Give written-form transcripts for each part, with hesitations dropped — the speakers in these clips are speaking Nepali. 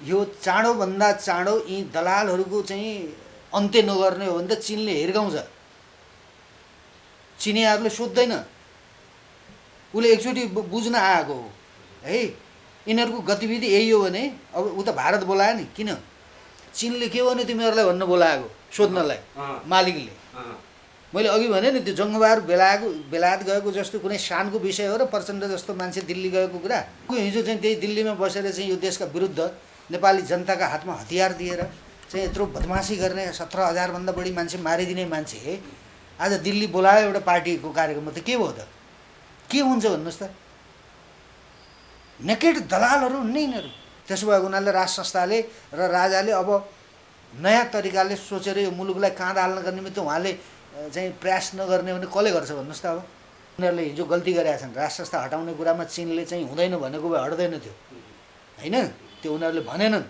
यो चाँडोभन्दा चाँडो यी दलालहरूको चाहिँ अन्त्य नगर्ने हो भने त चिनले हिर्काउँछ। चिनियाहरूले सोध्दैन, उसले एकचोटि बुझ्न आएको हो है। यिनीहरूको गतिविधि यही हो भने अब ऊ त भारत बोलायो नि, किन चिनले के भन्यो तिमीहरूलाई भन्न बोलाएको सोध्नलाई मालिकले। मैले अघि भने नि त्यो जङ्गबहादुर बेलायत गएको जस्तो कुनै शानको विषय हो र प्रचण्ड जस्तो मान्छे दिल्ली गएको कुरा। हिजो चाहिँ त्यही दिल्लीमा बसेर चाहिँ यो देशका विरुद्ध नेपाली जनताका हातमा हतियार दिएर चाहिँ यत्रो बदमासी गर्ने 17,000 बढी मान्छे मारिदिने मान्छे आज दिल्ली बोलायो एउटा पार्टीको कार्यक्रममा, त के भयो त? के हुन्छ भन्नुहोस् त? नेकेड दलालहरू हुन् नि यिनीहरू। त्यसो भए उनीहरूले राज संस्थाले र राजाले अब नयाँ तरिकाले सोचेर यो मुलुकलाई काँध हाल्नका निमित्त उहाँले चाहिँ प्रयास नगर्ने भने कसले गर्छ भन्नुहोस् त? अब उनीहरूले हिजो गल्ती गरेका छन्। राज संस्था हटाउने कुरामा चिनले चाहिँ हुँदैन भनेको भए हट्दैन थियो होइन, त्यो उनीहरूले भनेनन्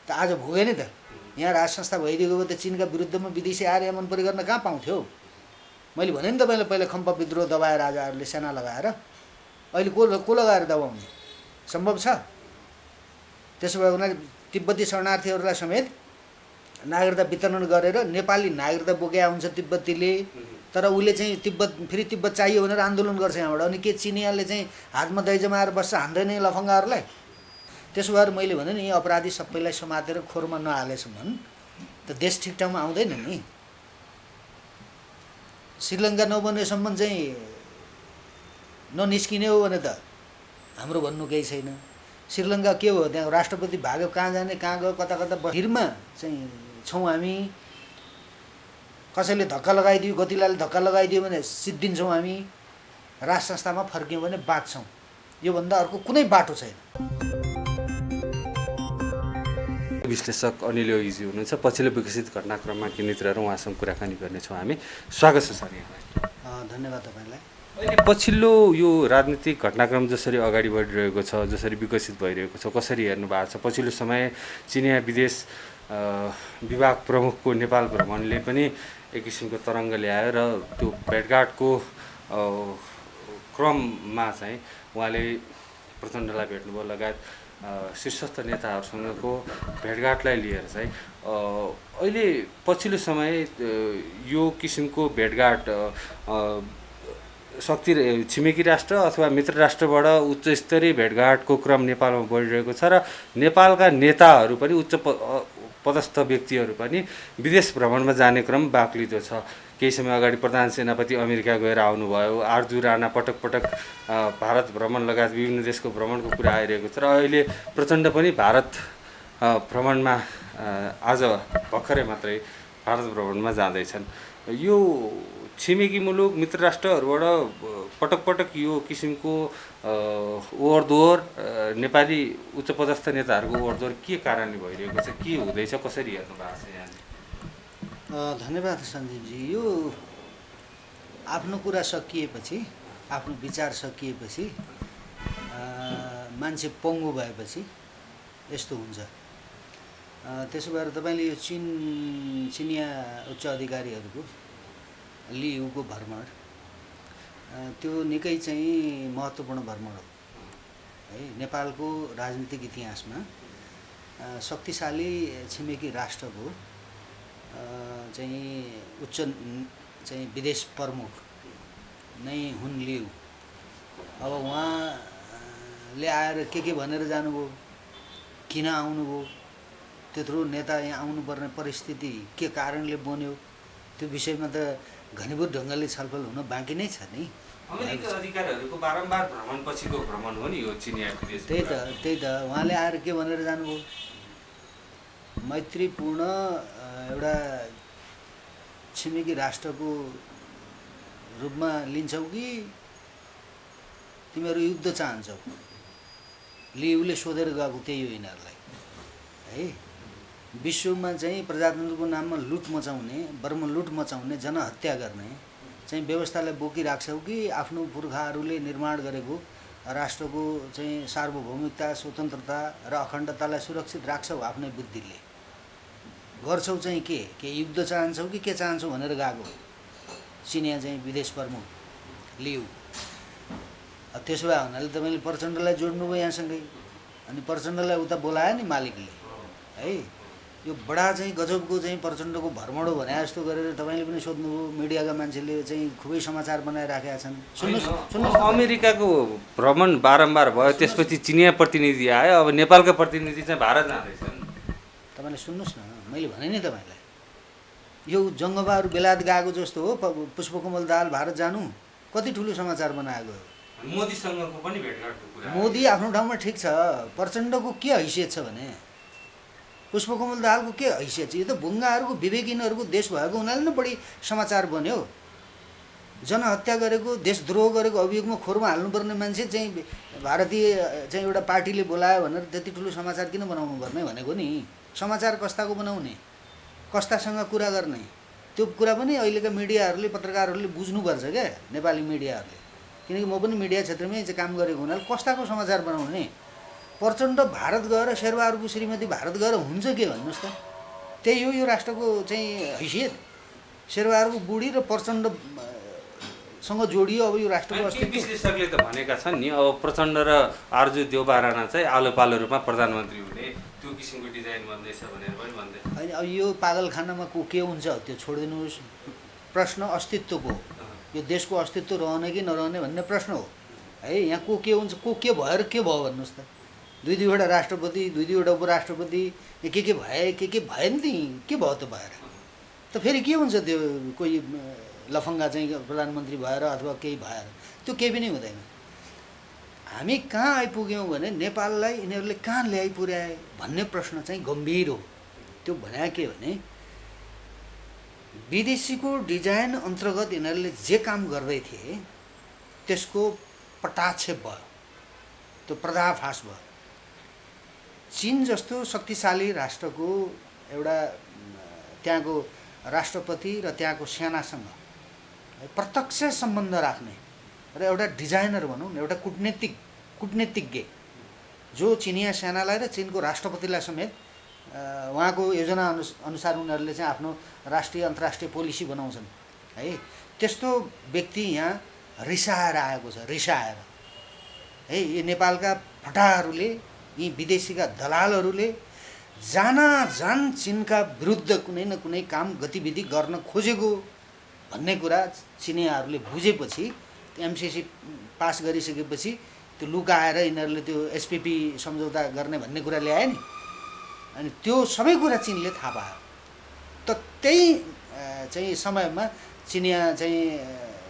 त आज भोगे नि त। यहाँ राज संस्था भइदिएको भए त चिनका विरुद्धमा विदेशी आर्य मन परि गर्न कहाँ पाउँथ्यो? मैले भने नि तपाईँलाई पहिला खम्प विद्रोह दबाए राजाहरूले सेना लगाएर, अहिले को लगाएर दबाउने सम्भव छ? त्यसो भए उनीहरूले तिब्बती शरणार्थीहरूलाई समेत नागरिकता वितरण गरेर नेपाली नागरिकता बोकेका हुन्छ तिब्बतीले, तर उसले चाहिँ फेरि तिब्बत चाहियो भनेर आन्दोलन गर्छ यहाँबाट। अनि के चिनियाले चाहिँ हातमा दही जमाएर बस्छ, हान्दैन लफङ्गाहरूलाई? त्यसो भएर मैले भने नि अपराधी सबैलाई समातेर खोरमा नहालेसम्म त देश ठिक ठाउँमा आउँदैन नि। श्रीलङ्का नबनेसम्म चाहिँ ननिस्किने हो भने त हाम्रो भन्नु केही छैन। श्रीलङ्का के हो, त्यहाँ राष्ट्रपति भाग्यो कहाँ जाने, कहाँ गयो, कता कता भिरमा चाहिँ छौँ हामी। कसैले धक्का लगाइदियो, गतिलाले धक्का लगाइदियो भने सिद्धिन्छौँ हामी। राज संस्थामा फर्क्यौँ भने बाँच्छौँ। योभन्दा अर्को कुनै बाटो छैन। विश्लेषक अनिल योगीजी हुनुहुन्छ, पछिल्लो विकसित घटनाक्रममा केन्द्रित रहेर उहाँसँग कुराकानी गर्नेछौँ हामी। स्वागत छ सर यहाँलाई। धन्यवाद तपाईँलाई। अहिले पछिल्लो यो राजनीतिक घटनाक्रम जसरी अगाडि बढिरहेको छ, जसरी विकसित भइरहेको छ, कसरी हेर्नु भएको छ? पछिल्लो समय चिनिया विदेश विभाग प्रमुखको नेपाल भ्रमणले पनि एक किसिमको तरङ्ग ल्यायो र त्यो भेटघाटको क्रममा चाहिँ उहाँले प्रचण्डलाई भेट्नुभयो, लगायत शीर्षस्थ नेताहरूसँगको भेटघाटलाई लिएर चाहिँ अहिले पछिल्लो समय यो किसिमको भेटघाट शक्ति छिमेकी राष्ट्र अथवा मित्र राष्ट्रबाट उच्च स्तरीय भेटघाटको क्रम नेपालमा बढिरहेको छ र नेपालका नेताहरू पनि उच्च पदस्थ व्यक्तिहरू पनि विदेश भ्रमणमा जाने क्रम बाक्लिदो छ। केही समय अगाडि प्रधान सेनापति अमेरिका गएर आउनुभयो, आरजु राणा पटक पटक भारत भ्रमण लगायत विभिन्न देशको भ्रमणको कुरा आइरहेको छ र अहिले प्रचण्ड पनि भारत भ्रमणमा आज भर्खरै मात्रै भारत भ्रमणमा जाँदैछन्। यो छिमेकी मुलुक मित्र राष्ट्रहरूबाट पटक पटक यो किसिमको ओहोरदोहोर नेपाली उच्च पदस्थ नेताहरूको ओहोरदोहोर के कारणले भइरहेको छ, के हुँदैछ, कसरी हेर्नु भएको छ यहाँले? धन्यवाद सञ्जीवजी। यो आफ्नो कुरा सकिएपछि, आफ्नो विचार सकिएपछि, मान्छे पङ्गु भएपछि यस्तो हुन्छ। त्यसो भएर तपाईँले यो चिनिया उच्च अधिकारीहरूको लियुको भ्रमण त्यो निकै चाहिँ महत्त्वपूर्ण भ्रमण हो है। नेपालको राजनीतिक इतिहासमा शक्तिशाली छिमेकी राष्ट्रको चाहिँ उच्च चाहिँ विदेश प्रमुख नै हुन् लियु। अब उहाँले आएर के भनेर जानुभयो, किन आउनुभयो, त्यत्रो नेता यहाँ आउनुपर्ने परिस्थिति के कारणले बन्यो, त्यो विषयमा त घनीभूत ढङ्गले छलफल हुन बाँकी नै छ नि। अमेरिकी अधिकारीहरूको बारम्बार भ्रमण पछिको भ्रमण हो नि यो चिनिया विदेश। त्यही त उहाँले आएर के भनेर जानुभयो, मैत्रीपूर्ण एउटा छिमेकी राष्ट्रको रूपमा लिन्छौ कि तिमीहरू युद्ध चाहन्छौ? लियुले सोधेर गएको त्यही हो यिनीहरूलाई है। विश्वमा चाहिँ प्रजातन्त्रको नाममा लुट मचाउने, लुट मचाउने, जनहत्या गर्ने चाहिँ व्यवस्थालाई बोकिराख्छौ कि आफ्नो पुर्खाहरूले निर्माण गरेको राष्ट्रको चाहिँ सार्वभौमिकता, स्वतन्त्रता र अखण्डतालाई सुरक्षित राख्छौ आफ्नै बुद्धिले? गर्छौ चाहिँ के युद्ध चाहन्छौ कि के चाहन्छौ भनेर गएको चिनिया चाहिँ विदेश प्रमुख लियु। त्यसो भए हुनाले तपाईँले प्रचण्डलाई जोड्नुभयो यहाँसँगै, अनि प्रचण्डलाई उता बोलायो नि मालिकले। है। यो बडा चाहिँ गजबको चाहिँ प्रचण्डको भ्रमणो भने जस्तो गरेर तपाईँले पनि सोध्नुभयो, मिडियाका मान्छेले चाहिँ खुबै समाचार बनाइराखेका छन्। सुन्नुहोस् अमेरिकाको भ्रमण बारम्बार भयो, त्यसपछि चिनिया प्रतिनिधि आयो, अब नेपालका प्रतिनिधि चाहिँ भारत जाँदैछन्। तपाईँले सुन्नुहोस् न, मैले भने नि तपाईँलाई, यो जङ्गबहादुर बेलायत गएको जस्तो हो। पुष्पकमल दाहाल भारत जानु कति ठुलो समाचार बनाएको हो। मोदीसँगको पनि भेटघाटको कुरा, मोदी आफ्नो ठाउँमा ठिक छ, प्रचण्डको के हैसियत छ भने, पुष्पकमल दाहालको के हैसियत छ? यो त बुङ्गाहरूको विवेकिनहरूको देश भएको हुनाले नै बढी समाचार बन्यो। जनहत्या गरेको, देशद्रोह गरेको अभियोगमा खोरमा हाल्नुपर्ने मान्छे चाहिँ भारतीय चाहिँ एउटा पार्टीले बोलायो भनेर त्यति ठुलो समाचार किन बनाउनु पर्ने भनेको नि। समाचार कस्ताको बनाउने, कस्तासँग कुरा गर्ने, त्यो कुरा पनि अहिलेका मिडियाहरूले, पत्रकारहरूले बुझ्नुपर्छ क्या, नेपाली मिडियाहरूले। किनकि म पनि मिडिया क्षेत्रमै चाहिँ काम गरेको हुनाले कस्ताको समाचार बनाउने। प्रचण्ड भारत गएर शेरबहादुरको श्रीमती भारत गएर हुन्छ के भन्नुहोस् त? त्यही हो यो राष्ट्रको चाहिँ हैसियत। शेरबहादुरको बुढी र प्रचण्डसँग जोडियो अब यो राष्ट्रको अस्तित्व। विश्लेषकले त भनेका छन् नि, अब प्रचण्ड र आरजु देवबाराना चाहिँ आलो पालो रूपमा प्रधानमन्त्री हुने त्यो किसिमको डिजाइन बन्दैछ भनेर पनि भन्दै। होइन, अब यो पागलखानामा को के हुन्छ त्यो छोडिदिनुहोस्। प्रश्न अस्तित्वको, यो देशको अस्तित्व रहने कि नरहने भन्ने प्रश्न हो है। यहाँ को के हुन्छ, को के भएर के भयो भन्नुहोस् त? दुईवटा राष्ट्रपति, दुईवटा उपराष्ट्रपति, के भए नि त, के भयो त भएर? त फेरि के हुन्छ त्यो कोही लफङ्गा चाहिँ प्रधानमन्त्री भएर अथवा केही भएर? त्यो केही पनि हुँदैन। हामी कहाँ आइपुग्यौँ भने नेपाललाई यिनीहरूले कहाँ ल्याइ पुर्याए भन्ने प्रश्न चाहिँ गम्भीर हो। त्यो भने के भने विदेशीको डिजाइन अन्तर्गत यिनीहरूले जे काम गर्दै थिए त्यसको पटाक्षेप भयो, त्यो पर्दाफास भयो। चीन जस्तो शक्तिशाली राष्ट्रको एउटा त्यहाँको राष्ट्रपति र त्यहाँको सेनासँग प्रत्यक्ष सम्बन्ध राख्ने र एउटा डिजाइनर भनौँ न, एउटा कुटनीतिज्ञ जो चिनिया सेनालाई र चिनको राष्ट्रपतिलाई समेत उहाँको योजना अनुसार उनीहरूले चाहिँ आफ्नो राष्ट्रिय अन्तर्राष्ट्रिय पोलिसी बनाउँछन् है। त्यस्तो व्यक्ति यहाँ रिसाएर आएको छ, रिसाएर है। यो नेपालका फटाहरूले, यी विदेशीका दलालहरूले जान चिनका विरुद्ध कुनै न कुनै काम गतिविधि गर्न खोजेको भन्ने कुरा चिनियाहरूले बुझेपछि, एमसिसी पास गरिसकेपछि त्यो लुकाएर यिनीहरूले त्यो एसपिपी सम्झौता गर्ने भन्ने कुरा ल्याए नि। अनि त्यो सबै कुरा चिनले थाहा पायो। त त्यही चाहिँ समयमा चिनिया चाहिँ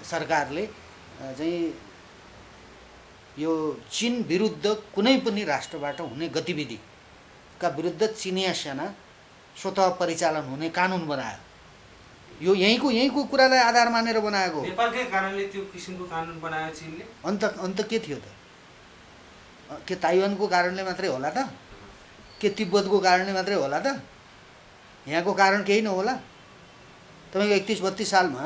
सरकारले चाहिँ यो चीन विरुद्ध कुनै पनि राष्ट्रबाट हुने गतिविधिका विरुद्ध चिनिया सेना स्वतः परिचालन हुने कानुन बनायो। यो यहीँको कुरालाई आधार मानेर बनाएको। नेपालकै कारणले त्यो किसिमको कानुन बनायो चीनले। अन्त के थियो त? के ताइवानको कारणले मात्रै होला त? के तिब्बतको कारणले मात्रै होला त? यहाँको कारण केही नहोला? तपाईँको 31-32 सालमा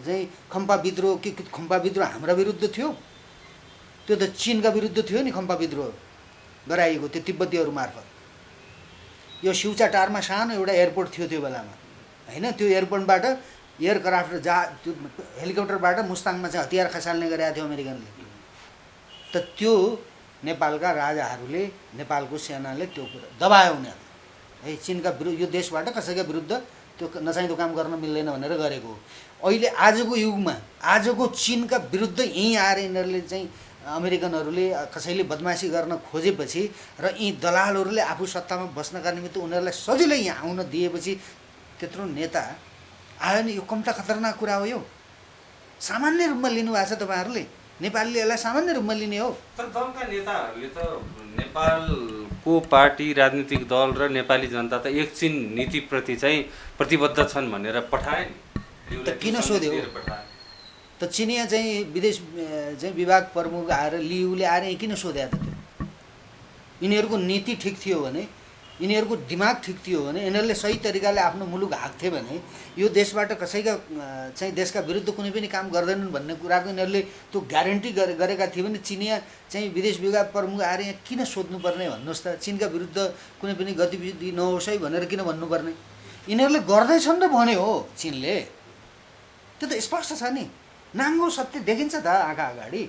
चाहिँ खम्पा विद्रोह हाम्रा विरुद्ध थियो? त्यो त चीनका विरुद्ध थियो नि। खम्पा विद्रोह गराइएको त्यो तिब्बतीहरू मार्फत। यो सिउचाटारमा सानो एउटा एयरपोर्ट थियो त्यो बेलामा होइन। त्यो एयरपोर्टबाट एयरक्राफ्ट त्यो हेलिकप्टरबाट मुस्ताङमा चाहिँ हतियार खसाल्ने गरेका थियो अमेरिकनले। त त्यो नेपालका राजाहरूले, नेपालको सेनाले त्यो कुरा दबायो उनीहरूले है। चीनका विरुद्ध, यो देशबाट कसैका विरुद्ध त्यो नचाहिँदो काम गर्न मिल्दैन भनेर गरेको हो। अहिले आजको युगमा, आजको चीनका विरुद्ध यहीँ आएर यिनीहरूले चाहिँ अमेरिकनहरूले कसैले बदमासी गर्न खोजेपछि र यी दलालहरूले आफू सत्तामा बस्नका निमित्त उनीहरूलाई सजिलै यहाँ आउन दिएपछि त्यत्रो नेता आयो नि। यो कम्ता खतरनाक कुरा हो। यो सामान्य रूपमा लिनुभएको छ तपाईँहरूले। नेपालीले यसलाई सामान्य रूपमा लिने हो। तर दलका नेताहरूले त नेपालको पार्टी, राजनीतिक दल र नेपाली जनता त एक चीन नीतिप्रति चाहिँ प्रतिबद्ध छन् भनेर पठाए नि। त किन सोध्यो? त चिनिया चाहिँ विदेश चाहिँ विभाग प्रमुख आएर लियुले आएर किन सोध्या त? त्यो यिनीहरूको नीति ठिक थियो भने, यिनीहरूको दिमाग ठिक थियो भने, यिनीहरूले सही तरिकाले आफ्नो मुलुक हाँक्थे भने यो देशबाट कसैका चाहिँ देशका विरुद्ध कुनै पनि काम गर्दैनन् भन्ने कुराको यिनीहरूले त्यो ग्यारेन्टी गरेका थिए भने चिनिया चाहिँ विदेश विभाग प्रमुख आएर यहाँ किन सोध्नुपर्ने भन्नुहोस् त? चिनका विरुद्ध कुनै पनि गतिविधि नहोस् है भनेर किन भन्नुपर्ने? यिनीहरूले गर्दैछन् र भन्यो हो चिनले। त्यो त स्पष्ट छ नि, नाङ्गो सत्य देखिन्छ त आँखा अगाडि।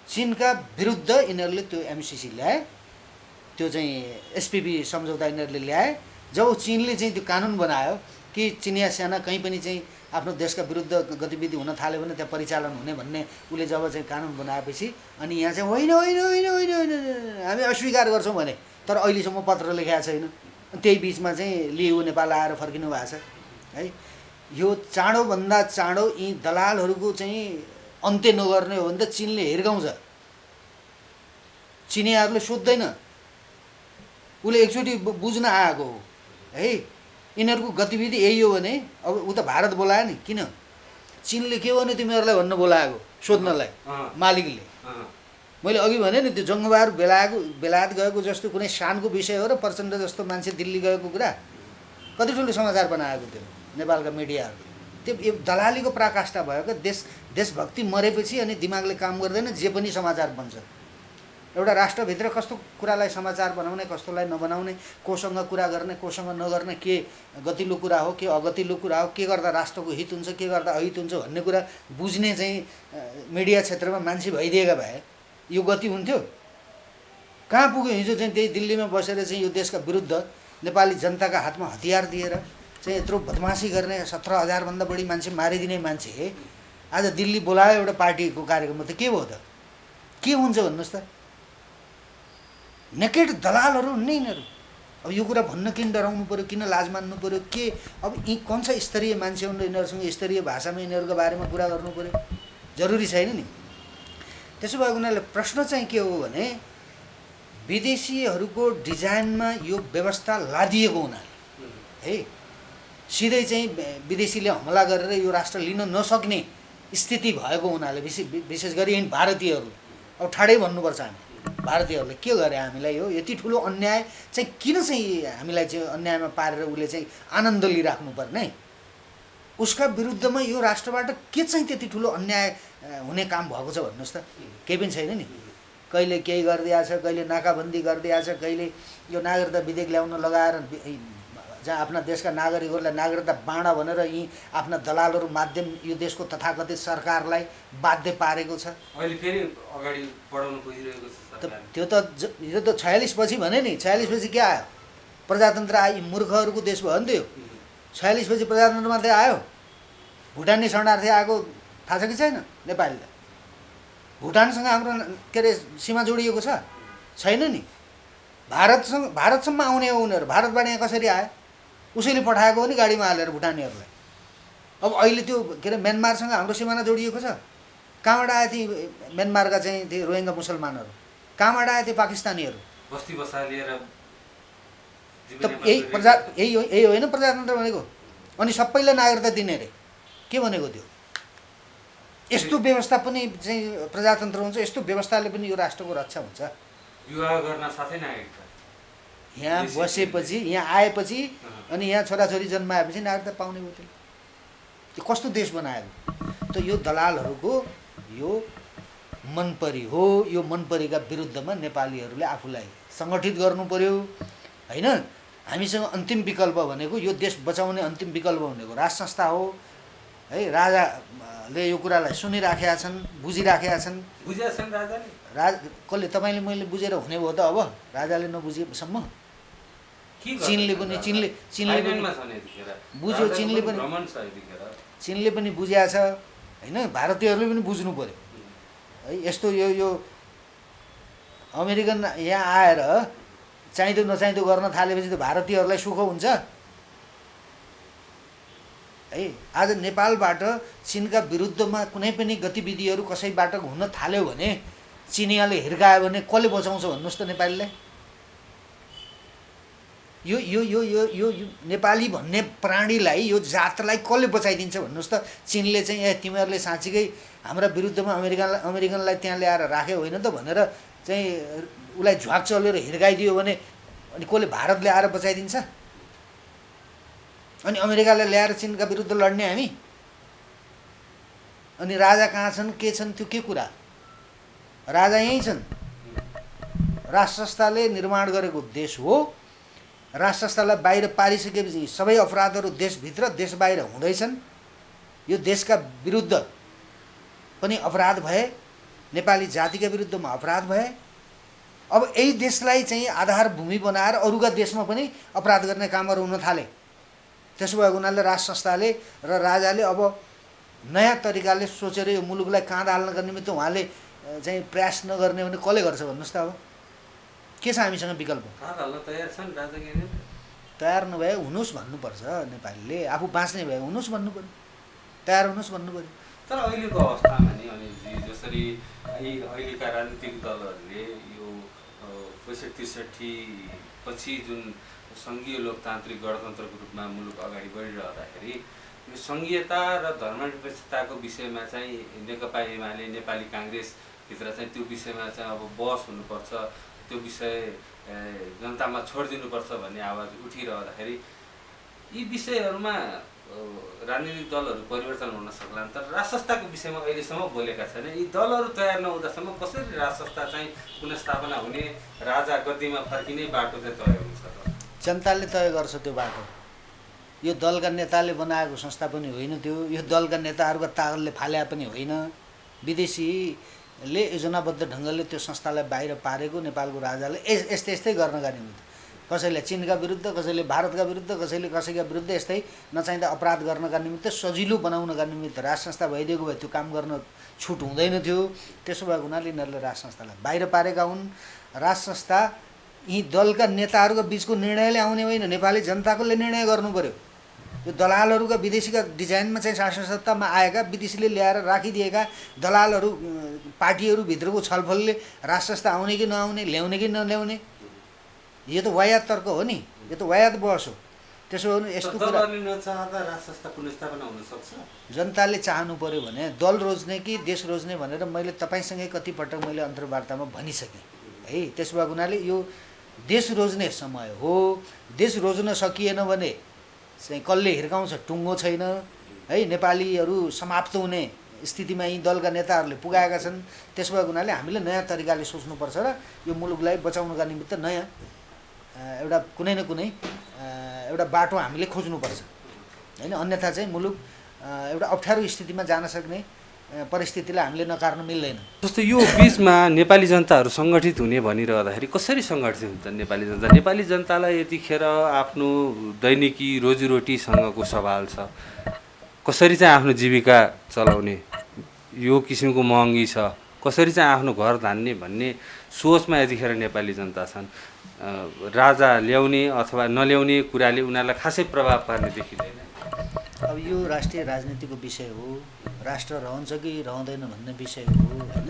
चिनका विरुद्ध यिनीहरूले त्यो एमसिसी ल्याए त्यो चाहिँ एसपिपी सम्झौता यिनीहरूले ल्याए। जब चिनले चाहिँ त्यो कानुन बनायो कि चिनिया सेना कहीँ पनि चाहिँ आफ्नो देशका विरुद्ध गतिविधि हुन थाल्यो भने त्यहाँ परिचालन हुने भन्ने उसले जब चाहिँ कानुन बनाएपछि अनि यहाँ चाहिँ होइन होइन होइन होइन होइन हामी अस्वीकार गर्छौँ भने, तर अहिलेसम्म पत्र लेखेको छैन। त्यही बिचमा चाहिँ लिउ नेपाल आएर फर्किनु भएको छ है। यो चाँडोभन्दा चाँडो यी दलालहरूको चाहिँ अन्त्य नगर्ने हो भने त चिनले हिर्काउँछ। चिनियाहरूले सोध्दैन, उसले एकचोटि बुझ्न आएको हो है। यिनीहरूको गतिविधि यही हो भने अब ऊ त भारत बोलायो नि, किन चिनले के भन्यो तिमीहरूलाई भन्न बोलाएको सोध्नलाई मालिकले। मैले अघि भने नि त्यो जङ्गबहादुर बेलायत गएको जस्तो कुनै शानको विषय हो र प्रचण्ड जस्तो मान्छे दिल्ली गएको कुरा कति ठुलो समाचार बनाएको त्यो नेपालका मिडियाहरूले। त्यो यो दलालीको पराकाष्ठा भयो क्या। देशभक्ति मरेपछि अनि दिमागले काम गर्दैन, जे पनि समाचार बन्छ। एउटा राष्ट्रभित्र कस्तो कुरालाई समाचार बनाउने, कस्तोलाई नबनाउने, कोसँग कुरा गर्ने, कोसँग नगर्ने, के गतिलो कुरा हो, के अगतिलो कुरा हो, के गर्दा राष्ट्रको हित हुन्छ, के गर्दा अहित हुन्छ भन्ने कुरा बुझ्ने चाहिँ मिडिया क्षेत्रमा मान्छे भइदिएका भए यो गति हुन्थ्यो। कहाँ पुग्यो हिजो चाहिँ त्यही दिल्लीमा बसेर चाहिँ यो देशका विरुद्ध नेपाली जनताका हातमा हतियार दिएर चाहिँ यत्रो बदमासी गर्ने 17,000 भन्दा बढी मान्छे मारिदिने मान्छे आज दिल्ली बोलायो एउटा पार्टीको कार्यक्रममा, त के भयो त? के हुन्छ भन्नुहोस् त? नेकेड दलालहरू हुन् नि यिनीहरू। अब यो कुरा भन्न किन डराउनु पऱ्यो, किन लाज मान्नु पऱ्यो? के अब यी कौन सा स्तरीय मान्छे हुन् र यिनीहरूसँग स्तरीय भाषामा यिनीहरूको बारेमा कुरा गर्नु पऱ्यो? जरुरी छैन नि। त्यसो भए उनीहरूले प्रश्न चाहिँ के हो भने विदेशीहरूको डिजाइनमा यो व्यवस्था लादिएको हुनाले है, सिधै चाहिँ विदेशीले हमला गरेर यो राष्ट्र लिन नसक्ने स्थिति भएको हुनाले विशेष गरी भारतीयहरू, अब ठाडै भन्नुपर्छ, हामी भारतीयहरूले के गरे हामीलाई? हो यति ठुलो अन्याय चाहिँ किन चाहिँ हामीलाई चाहिँ अन्यायमा पारेर उसले चाहिँ आनन्द लिइराख्नुपर्ने? उसका विरुद्धमा यो राष्ट्रबाट के चाहिँ त्यति ठुलो अन्याय हुने काम भएको छ भन्नुहोस् त? केही पनि छैन नि। कहिले केही गरिदिएछ, कहिले नाकाबन्दी गरिदिएछ, कहिले यो नागरिकता विधेयक ल्याउन लगाएर जहाँ आफ्ना देशका नागरिकहरूलाई नागरिकता बाँड भनेर यी आफ्ना दलालहरू माध्यम यो देशको तथाकथित सरकारलाई बाध्य पारेको छ। अहिले फेरि अगाडि बढाउन खोजिरहेको छ सरकारले। त्यो त हिजो त 46 पछि भने नि, 46 पछि के आयो? प्रजातन्त्र आयो। मूर्खहरूको देश भयो नि त्यो। 46 पछि प्रजातन्त्र मात्रै आयो। भुटानी शरणार्थी आएको थाहा छ कि छैन नेपालीलाई? भुटानसँग हाम्रो के अरे सीमा जोडिएको छ? छैन नि। भारतसम्म आउने हो उनीहरू। भारतबाट यहाँ कसरी आयो? उसैले पठाएको हो नि गाडीमा हालेर भुटानीहरूलाई। अब अहिले त्यो के अरे म्यानमारसँग हाम्रो सिमाना जोडिएको छ। कहाँबाट आए ती म्यानमारका चाहिँ त्यो रोहिङ्गा मुसलमानहरू? कहाँबाट आए ती पाकिस्तानीहरू? बस्ती बसा लिएर यही होइन प्रजातन्त्र भनेको? अनि सबैलाई नागरिकता दिने अरे के भनेको त्यो? यस्तो व्यवस्था पनि चाहिँ प्रजातन्त्र हुन्छ। यस्तो व्यवस्थाले पनि यो राष्ट्रको रक्षा हुन्छ। विवाह गर्न साथै नागरिकता यहाँ बसेपछि, यहाँ आएपछि अनि यहाँ छोराछोरी जन्माएपछि नागरिकता पाउने हो। त्यो कस्तो देश बनाएको? त यो दलालहरूको यो मनपरी हो। यो मनपरीका विरुद्धमा नेपालीहरूले आफूलाई सङ्गठित गर्नु पर्यो होइन। हामीसँग अन्तिम विकल्प भनेको, यो देश बचाउने अन्तिम विकल्प भनेको राज संस्था हो है। राजाले यो कुरालाई सुनिराखेका छन्, बुझिराखेका छन्। बुझेका छन् राजाले? कसले? तपाईँले मैले बुझेर हुने भयो त? अब राजाले नबुझेसम्म चिनले पनि बुझ्यो। चिनले पनि बुझेको छ होइन। भारतीयहरूले पनि बुझ्नु पर्यो है। यस्तो यो अमेरिकन यहाँ आएर चाहिँदो नचाहिँदो गर्न थालेपछि त भारतीयहरूलाई सुख हुन्छ है। आज नेपालबाट चिनका विरुद्धमा कुनै पनि गतिविधिहरू कसैबाट हुन थाल्यो भने, चिनियाले हिर्कायो भने कसले बचाउँछ भन्नुहोस् त नेपालीलाई? यो यो यो यो यो नेपाली भन्ने प्राणीलाई, यो जातलाई कसले बचाइदिन्छ भन्नुहोस् त? चिनले चाहिँ तिमीहरूले साँच्चीकै हाम्रा विरुद्धमा अमेरिकनलाई त्यहाँ ल्याएर राख्यो होइन त भनेर चाहिँ उसलाई झ्वाक चलेर हिर्काइदियो भने अनि कसले भारतले आएर बचाइदिन्छ? अनि अमेरिकालाई ल्याएर चिनका विरुद्ध लड्ने हामी? अनि राजा कहाँ छन्, के छन्, त्यो के कुरा? राजा यहीँ छन्। राज संस्थाले निर्माण गरेको देश हो। राज संस्थालाई बाहिर पारिसकेपछि सबै अपराधहरू देशभित्र देश बाहिर हुँदैछन्। यो देशका विरुद्ध पनि अपराध भए, नेपाली जातिका विरुद्धमा अपराध भए अब यही देशलाई चाहिँ आधार भूमि बनाएर अरूका देशमा पनि अपराध गर्ने कामहरू हुन थाले। त्यसो भएको हुनाले राज संस्थाले र राजाले अब नयाँ तरिकाले सोचेर यो मुलुकलाई काँध हाल्नका निमित्त उहाँले चाहिँ प्रयास नगर्ने भने कसले गर्छ भन्नुहोस् त। अब के छ हामीसँग विकल्प? तयार नभए हुनुहोस् भन्नुपर्छ। नेपालीले आफू बाँच्ने भए हुनुहोस् भन्नु पऱ्यो, तयार हुनुहोस् भन्नु पऱ्यो। तर अहिलेको अवस्थामा नि अनिलजी, जसरी अहिलेका राजनीतिक दलहरूले यो ६५-६३ पछि जुन सङ्घीय लोकतान्त्रिक गणतन्त्रको रूपमा मुलुक अगाडि बढिरहँदाखेरि यो सङ्घीयता र धर्मनिरपेक्षताको विषयमा चाहिँ नेकपा एमाले नेपाली काङ्ग्रेसभित्र चाहिँ त्यो विषयमा चाहिँ अब बहस हुनुपर्छ, त्यो विषय जनतामा छोडिदिनुपर्छ भन्ने आवाज उठिरहँदाखेरि यी विषयहरूमा राजनीतिक दलहरू परिवर्तन हुन सक्लान्। तर राज संस्थाको विषयमा अहिलेसम्म बोलेका छैन। यी दलहरू तयार नहुँदासम्म कसरी राज संस्था चाहिँ पुनर्स्थापना हुने, राजा गद्दीमा फर्किने बाटो चाहिँ तय हुन्छ? जनताले तय गर्छ त्यो बाटो। यो दलका नेताले बनाएको संस्था पनि होइन, त्यो यो दलका नेताहरूका तागतले फाल्या पनि होइन। विदेशीले योजनाबद्ध ढङ्गले त्यो संस्थालाई बाहिर पारेको नेपालको राजाले यस्तै यस्तै गर्नका निमित्त, कसैले चीनका विरुद्ध, कसैले भारतका विरुद्ध, कसैले कसैका विरुद्ध यस्तै नचाहिँदा अपराध गर्नका निमित्त, सजिलो बनाउनका निमित्त राज संस्था भइदिएको भए त्यो काम गर्न छुट हुँदैन थियो। त्यसो भएको हुनाले यिनीहरूले राज संस्थालाई बाहिर पारेका हुन्। राज संस्था यी दलका नेताहरूका बिचको निर्णयले आउने होइन, नेपाली जनताकोले निर्णय गर्नु पर्यो। यो दलालहरूका विदेशीका डिजाइनमा चाहिँ शासन सत्तामा आएका विदेशीले ल्याएर राखिदिएका दलालहरू पार्टीहरूभित्रको छलफलले राज संस्था आउने कि नआउने, ल्याउने कि नल्याउने, यो त वायात तर्क हो नि, यो त वायात बहस हो। त्यसो हो भने यस्तो कुरा नचाहँदा राज संस्था पुनर्स्थापना हुन सक्छ? जनताले चाहनु पर्यो भने दल रोज्ने कि देश रोज्ने भनेर मैले तपाईँसँगै कतिपटक मैले अन्तर्वार्तामा भनिसकेँ है। त्यसो भएको हुनाले यो देश रोज्ने समय हो। देश रोज्न सकिएन भने चाहिँ कसले हिर्काउँछ, टुङ्गो छैन है। नेपालीहरू समाप्त हुने स्थितिमा यी दलका नेताहरूले पुगाएका छन्। त्यसो भएको हुनाले हामीले नयाँ तरिकाले सोच्नुपर्छ र यो मुलुकलाई बचाउनका निमित्त नयाँ एउटा कुनै न कुनै एउटा बाटो हामीले खोज्नुपर्छ होइन। अन्यथा चाहिँ मुलुक एउटा अप्ठ्यारो स्थितिमा जान सक्ने परिस्थितिलाई हामीले नकार्न मिल्दैन। जस्तो यो बिचमा नेपाली जनताहरू सङ्गठित हुने भनिरहँदाखेरि कसरी सङ्गठित हुन्छ नेपाली जनता? नेपाली जनतालाई यतिखेर आफ्नो दैनिकी रोजीरोटीसँगको सवाल छ, कसरी चाहिँ आफ्नो जीविका चलाउने, यो किसिमको महँगी छ, कसरी चाहिँ आफ्नो घर धान्ने भन्ने सोचमा यतिखेर नेपाली जनता छन्। राजा ल्याउने अथवा नल्याउने कुराले उनीहरूलाई खासै प्रभाव पार्ने देखिँदैन। अब यो राष्ट्रिय राजनीतिको विषय हो, राष्ट्र रहन्छ कि रहँदैन भन्ने विषय हो होइन।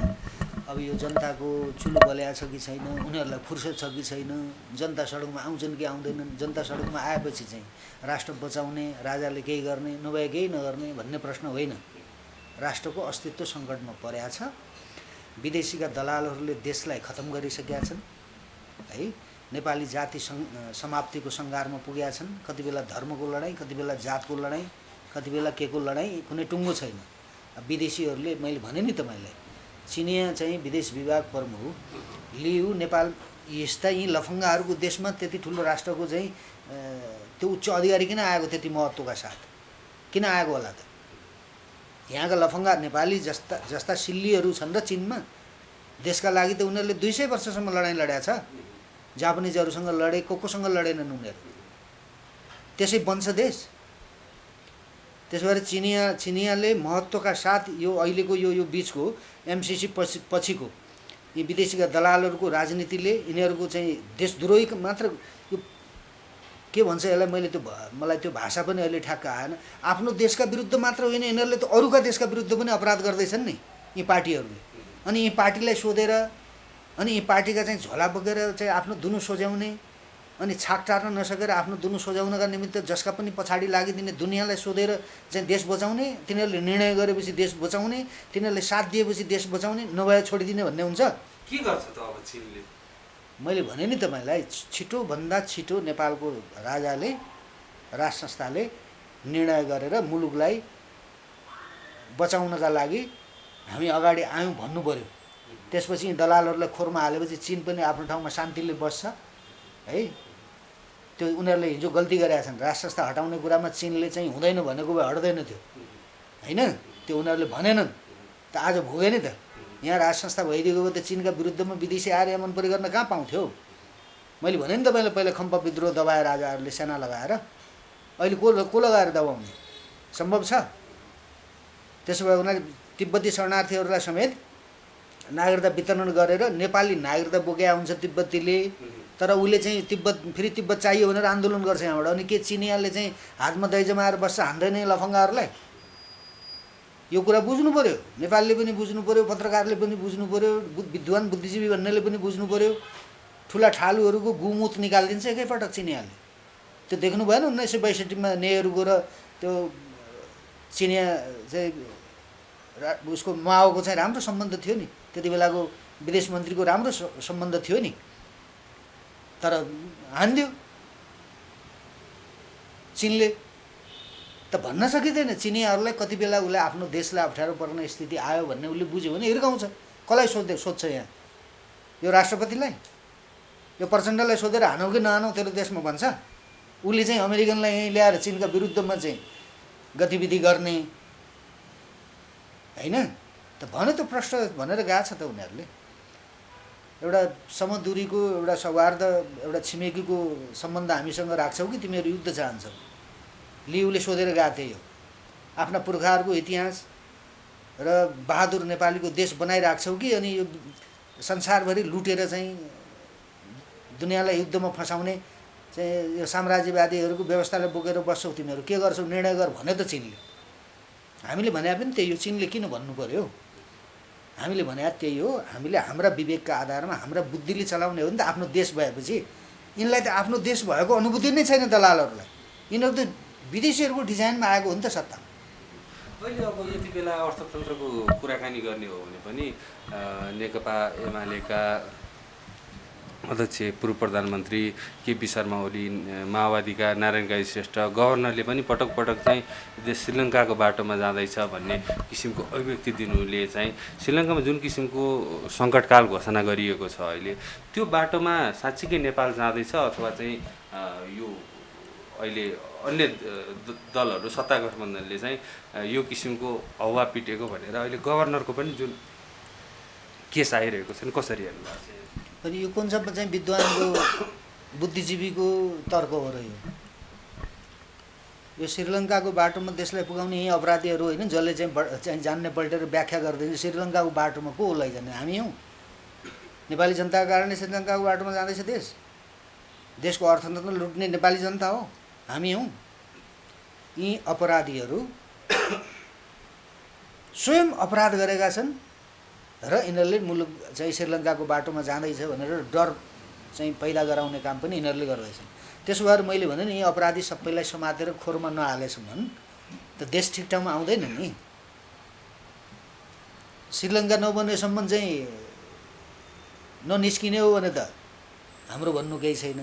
अब यो जनताको चुलो बल्या छ कि छैन, उनीहरूलाई फुर्सद छ कि छैन, जनता सडकमा आउँछन् कि आउँदैनन्, जनता सडकमा आएपछि चाहिँ राष्ट्र बचाउने, राजाले केही गर्ने नभए केही नगर्ने भन्ने प्रश्न होइन। राष्ट्रको अस्तित्व सङ्कटमा परेको छ। विदेशीका दलालहरूले देशलाई खतम गरिसकेका छन् है। नेपाली जाति समाप्तिको सङ्घारमा पुगेका छन्। कति बेला धर्मको लडाइँ, कति बेला जातको लडाइँ, कति बेला के को लडाइँ, कुनै टुङ्गो छैन। विदेशीहरूले, मैले भने नि तपाईँलाई, चिनिया चाहिँ विदेश विभाग प्रमुख लियु नेपाल यस्ता यी लफङ्गाहरूको देशमा त्यति ठुलो राष्ट्रको चाहिँ त्यो उच्च अधिकारी किन आएको त्यति महत्त्वका साथ? किन आएको होला त? यहाँका लफङ्गा नेपाली जस्ता सिल्लीहरू छन् र चिनमा, देशका लागि त उनीहरूले 200 वर्षसम्म लडाइँ लडेका छ। जापानिजहरूसँग लडे, कोसँग लडेनन् उनीहरू, त्यसै बन्छ देश। त्यसो भएर चिनियाले महत्त्वका साथ यो अहिलेको यो बिचको एमसिसी पछिको यी विदेशीका दलालहरूको राजनीतिले यिनीहरूको चाहिँ देशद्रोही मात्र, यो के भन्छ यसलाई, मलाई त्यो भाषा पनि अहिले ठ्याक्क आएन। आफ्नो देशका विरुद्ध मात्र होइन, यिनीहरूले त अरूका देशका विरुद्ध पनि अपराध गर्दैछन् नि यी पार्टीहरूले। अनि यी पार्टीलाई सोधेर, अनि यी पार्टीका चाहिँ झोला बोकेर चाहिँ आफ्नो दुनु सोझ्याउने, अनि छाक टार्न नसकेर आफ्नो दुनु सोझ्याउनका निमित्त जसका पनि पछाडि लागिदिने, दुनियाँलाई सोधेर चाहिँ देश बचाउने, तिनीहरूले निर्णय गरेपछि देश बचाउने, तिनीहरूले साथ दिएपछि देश बचाउने, नभए छोडिदिने भन्ने हुन्छ। के गर्छ त अब चिनले? मैले भने नि तपाईँलाई, छिटोभन्दा छिटो नेपालको राजाले, राज संस्थाले निर्णय गरेर मुलुकलाई बचाउनका लागि हामी अगाडि आयौँ भन्नु पर्यो। त्यसपछि दलालहरूलाई खोरमा हालेपछि चिन पनि आफ्नो ठाउँमा शान्तिले बस्छ है। त्यो उनीहरूले हिजो गल्ती गरेका छन्। राज संस्था हटाउने कुरामा चिनले चाहिँ हुँदैन भनेको भए हट्दैन थियो होइन, त्यो उनीहरूले भनेनन् त आज भोगे नि त। यहाँ राज संस्था भइदिएको भए त चिनका विरुद्धमा विदेशी आएर यहाँ मन परी गर्न कहाँ पाउँथ्यो? मैले भने नि तपाईँलाई पहिला खम्प विद्रोह दबाए राजाहरूले सेना लगाएर, अहिले को लगाएर दबाउने सम्भव छ? त्यसो भए उनीहरूले तिब्बती शरणार्थीहरूलाई समेत नागरिकता वितरण गरेर नेपाली नागरिकता बोकेका हुन्छ तिब्बतीले, तर उसले चाहिँ फेरि तिब्बत चाहियो भनेर आन्दोलन गर्छ यहाँबाट। अनि के चिनियाले चाहिँ हातमा दही जमाएर बस्छ, हान्दैन लफङ्गाहरूलाई? यो कुरा बुझ्नु पऱ्यो, नेपालले पनि बुझ्नु पऱ्यो, पत्रकारले पनि बुझ्नु पऱ्यो, विद्वान बुद्धिजीवी भन्नेले पनि बुझ्नु पऱ्यो। ठुला ठालुहरूको गुमुत निकालिदिन्छ एकैपटक चिनियाले। त्यो देख्नु भएन 1962मा नेहरूको र त्यो चिनिया चाहिँ उसको माओको चाहिँ राम्रो सम्बन्ध थियो नि, त्यति बेलाको विदेश मन्त्रीको राम्रो सम्बन्ध थियो नि, तर हानिदियो चिनले। त भन्न सकिँदैन चिनियाहरूलाई कति बेला उसलाई आफ्नो देशलाई अप्ठ्यारो पर्ने स्थिति आयो भन्ने उसले बुझ्यो भने हिर्काउँछ। कसलाई सोध्छ यहाँ? यो राष्ट्रपतिलाई, यो प्रचण्डलाई सोधेर हानौ कि नहानौ तेरो देशमा भन्छ? उसले चाहिँ अमेरिकनलाई यहीँ ल्याएर चिनका विरुद्धमा चाहिँ गतिविधि गर्ने होइन त भन्यो त प्रश्न भनेर गएको छ त उनीहरूले। एउटा समदूरीको एउटा सौहार्द एउटा छिमेकीको सम्बन्ध हामीसँग राख्छौ कि तिमीहरू युद्ध चाहन्छौ? लिउले सोधेर गएको थियो यो। आफ्ना पुर्खाहरूको इतिहास र बहादुर नेपालीको देश बनाइराख्छौ कि अनि यो संसारभरि लुटेर चाहिँ दुनियाँलाई युद्धमा फसाउने चाहिँ यो साम्राज्यवादीहरूको व्यवस्थालाई बोकेर बस्छौ तिमीहरू? के गर्छौ निर्णय गर भन्यो त चिनले। हामीले भने पनि त्यही हो, चिनले किन भन्नु पर्यो? हामीले भने त्यही हो, हामीले हाम्रा विवेकका आधारमा हाम्रा बुद्धिले चलाउने हो नि त। आफ्नो देश भएपछि यिनलाई त आफ्नो देश भएको अनुभूति नै छैन दलालहरूलाई। यिनीहरू त विदेशीहरूको डिजाइनमा आएको हो नि त सत्ता। अहिले अब यति बेला अर्थतन्त्रको कुराकानी गर्ने हो भने पनि नेकपा एमालेका अध्यक्ष पूर्व प्रधानमन्त्री केपी शर्मा ओली, माओवादीका नारायण काजी श्रेष्ठ, गभर्नरले पनि पटक पटक चाहिँ देश श्रीलङ्काको बाटोमा जाँदैछ भन्ने किसिमको अभिव्यक्ति दिनुले चाहिँ श्रीलङ्कामा जुन किसिमको सङ्कटकाल घोषणा गरिएको छ अहिले, त्यो बाटोमा साँच्चीकै नेपाल जाँदैछ अथवा चाहिँ यो अहिले अन्य दलहरू सत्ता गठबन्धनले चाहिँ यो किसिमको हवा पिटेको भनेर अहिले गभर्नरको पनि जुन केस आइरहेको छ नि, कसरी हेर्नु भएको छ? अनि यो कुन चाहिँ विद्वानको बुद्धिजीवीको तर्क हो र यो श्रीलङ्काको बाटोमा देशलाई पुगाउने यही अपराधीहरू होइन जसले चाहिँ जान्ने पल्टेर व्याख्या गरिदिन्छ श्रीलङ्काको बाटोमा को लैजाने? हामी हौँ। नेपाली जनताको कारणले श्रीलङ्काको बाटोमा जाँदैछ देश। देशको अर्थतन्त्र लुट्ने नेपाली जनता हो, हामी हौँ। यी अपराधीहरू स्वयं अपराध गरेका छन् र यिनीहरूले मुलुक चाहिँ श्रीलङ्काको बाटोमा जाँदैछ भनेर डर चाहिँ पैदा गराउने काम पनि यिनीहरूले गर्दैछन्। त्यसो भएर मैले भने नि यी अपराधी सबैलाई समातेर खोरमा नहालेसम्म त देश ठिक ठाउँमा आउँदैन नि। श्रीलङ्का नबनेसम्म चाहिँ ननिस्किने हो भने त हाम्रो भन्नु केही छैन।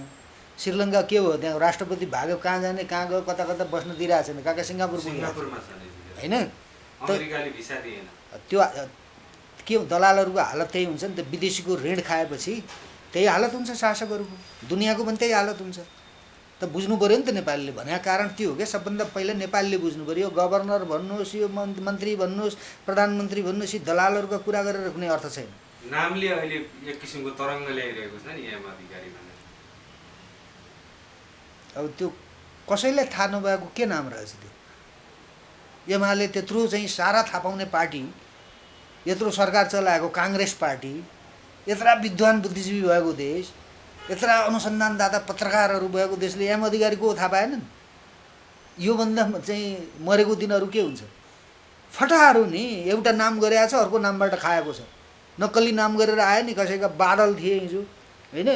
श्रीलङ्का के हो? त्यहाँ राष्ट्रपति भाग्यो कहाँ जाने, कहाँ गयो, कता कता बस्न दिइरहेको छैन, कहाँ सिङ्गापुर होइन त्यो के हो? दलालहरूको हालत त्यही हुन्छ नि त। विदेशीको ऋण खाएपछि त्यही हालत हुन्छ शासकहरूको, दुनियाँको पनि त्यही हालत हुन्छ त। बुझ्नु पऱ्यो नि त नेपालीले भनेको कारण त्यो हो क्या। सबभन्दा पहिला नेपालीले बुझ्नु पऱ्यो। गभर्नर भन्नुहोस्, यो मन्त्री भन्नुहोस्, प्रधानमन्त्री भन्नुहोस्, यी दलालहरूको कुरा गरेर कुनै अर्थ छैन। नामले अहिले एक किसिमको तरङ्ग ल्याइरहेको छ नि एम अधिकारी भनेर। अब त्यो कसैलाई थाहा नभएको के नाम रहेछ त्यो? एमाले त्यत्रो चाहिँ सारा थाहा पाउने पार्टी, यत्रो सरकार चलाएको काङ्ग्रेस पार्टी, यत्रा विद्वान बुद्धिजीवी भएको देश, यत्रा अनुसन्धानदाता पत्रकारहरू भएको देशले एम अधिकारी को थाहा पाएनन्? योभन्दा चाहिँ मरेको दिनहरू के हुन्छ? फटाहरू नि एउटा नाम गरेको छ, अर्को नामबाट खाएको छ। नक्कली नाम गरेर आयो नि। कसैका बादल थिए हिजो होइन,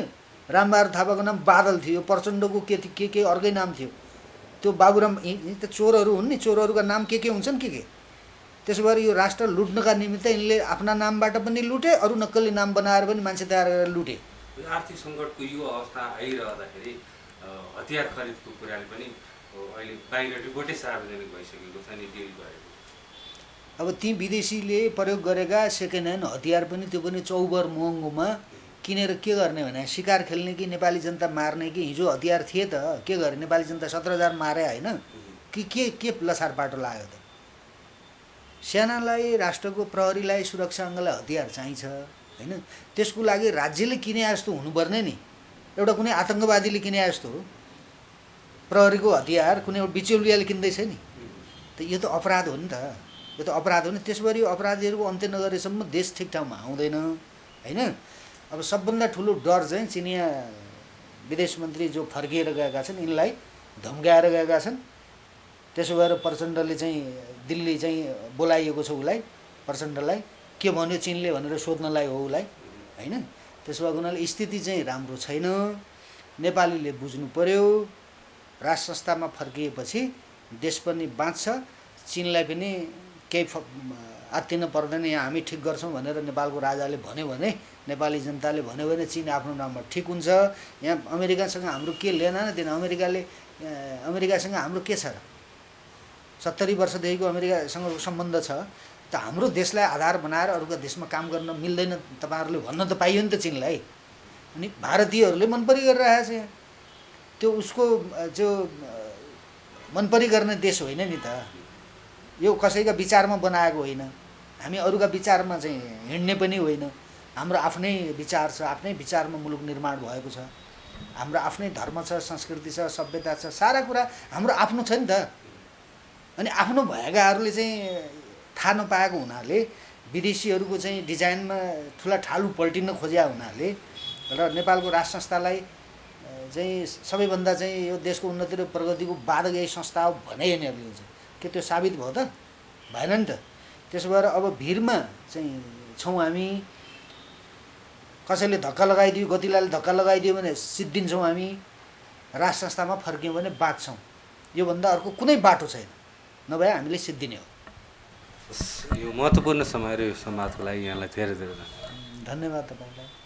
रामबहादुर थापाको नाम बादल थियो, प्रचण्डको के अर्कै नाम थियो। त्यो बाबुराम त चोरहरू हुन् नि, चोरहरूका नाम के हुन्छन् के। त्यसो भएर यो राष्ट्र लुट्नका निमित्त यिनले आफ्ना नामबाट पनि लुटे, अरू नक्कली नाम बनाएर पनि मान्छे तयार गरेर लुटे। आर्थिक सङ्कटको यो अवस्था आइरहँदाखेरि हतियार खरिदको कुराले पनि अहिले बाहिर रिपोर्टै सार्वजनिक भइसकेको छ नि, डिल गरेको। अब ती विदेशीले प्रयोग गरेका सेकेन्ड ह्यान्ड हतियार पनि त्यो पनि चौबर महँगोमा किनेर के गर्ने भने शिकार खेल्ने कि नेपाली जनता मार्ने कि? हिजो हतियार थिए त के गरे? नेपाली जनता 17,000 मारे होइन कि के लसार पाटो लाग्यो त? सेनालाई, राष्ट्रको प्रहरीलाई, सुरक्षा अङ्गलाई हतियार चाहिन्छ होइन। त्यसको लागि राज्यले किने जस्तो हुनुपर्ने नि। एउटा कुनै आतङ्कवादीले किने जस्तो हो प्रहरीको हतियार कुनै एउटा बिचौलियाले किन्दैछ नि। त यो त अपराध हो नि त, यो त अपराध हो नि। त्यसभरि यो अपराधीहरूको अन्त्य नगरेसम्म देश ठिक ठाउँमा आउँदैन होइन। अब सबभन्दा ठुलो डर चाहिँ चिनिया विदेश मन्त्री जो फर्किएर गएका छन् यिनलाई धम्काएर गएका छन्। त्यसो भएर प्रचण्डले चाहिँ दिल्ली चाहिँ बोलाइएको छ उसलाई, प्रचण्डलाई के भन्यो चिनले भनेर सोध्नलाई हो उसलाई होइन। त्यसो भएको हुनाले स्थिति चाहिँ राम्रो छैन। नेपालीले बुझ्नु पर्यो राष्ट्र संस्थामा फर्किएपछि देश पनि बाँच्छ, चिनलाई पनि केही आत्तिन पर्दैन, यहाँ हामी ठिक गर्छौँ भनेर नेपालको राजाले भन्यो भने, नेपाली जनताले भन्यो भने चिन आफ्नो नाममा ठिक हुन्छ। यहाँ अमेरिकासँग हाम्रो के लेना देन, अमेरिकासँग हाम्रो के छ र? 70 वर्षदेखिको अमेरिकासँग सम्बन्ध छ। त हाम्रो देशलाई आधार बनाएर अरूका देशमा काम गर्न मिल्दैन तपाईँहरूले भन्न त पाइयो नि त चिनलाई। अनि भारतीयहरूले मनपरी गरिरहेको छ यहाँ। त्यो उसको जो मनपरी गर्ने देश होइन नि त, यो कसैका विचारमा बनाएको होइन। हामी अरूका विचारमा चाहिँ हिँड्ने पनि होइन। हाम्रो आफ्नै विचार छ, आफ्नै विचारमा मुलुक निर्माण भएको छ। हाम्रो आफ्नै धर्म छ, संस्कृति छ, सभ्यता छ, सारा कुरा हाम्रो आफ्नो छ नि त। अनि आफ्नो भएकाहरूले चाहिँ थाहा नपाएको हुनाले, विदेशीहरूको चाहिँ डिजाइनमा ठुला ठालु पल्टिन खोज्या हुनाले र नेपालको राष्ट्र संस्थालाई चाहिँ सबैभन्दा चाहिँ यो देशको उन्नति र प्रगतिको बाधक यही संस्था हो भने यिनीहरूले हुन्छ। के त्यो साबित भयो त? भएन नि त। त्यसो भएर अब भिरमा चाहिँ छौँ हामी। कसैले धक्का लगाइदियो, गतिलाले धक्का लगाइदियो भने सिद्धिन्छौँ हामी। राष्ट्र संस्थामा फर्क्यौँ भने बाँच्छौँ। योभन्दा अर्को कुनै बाटो छैन, नभए हामीले सिद्धिने हो। यो महत्त्वपूर्ण समय र यो संवादको लागि यहाँलाई धेरै धेरै धन्यवाद तपाईँलाई।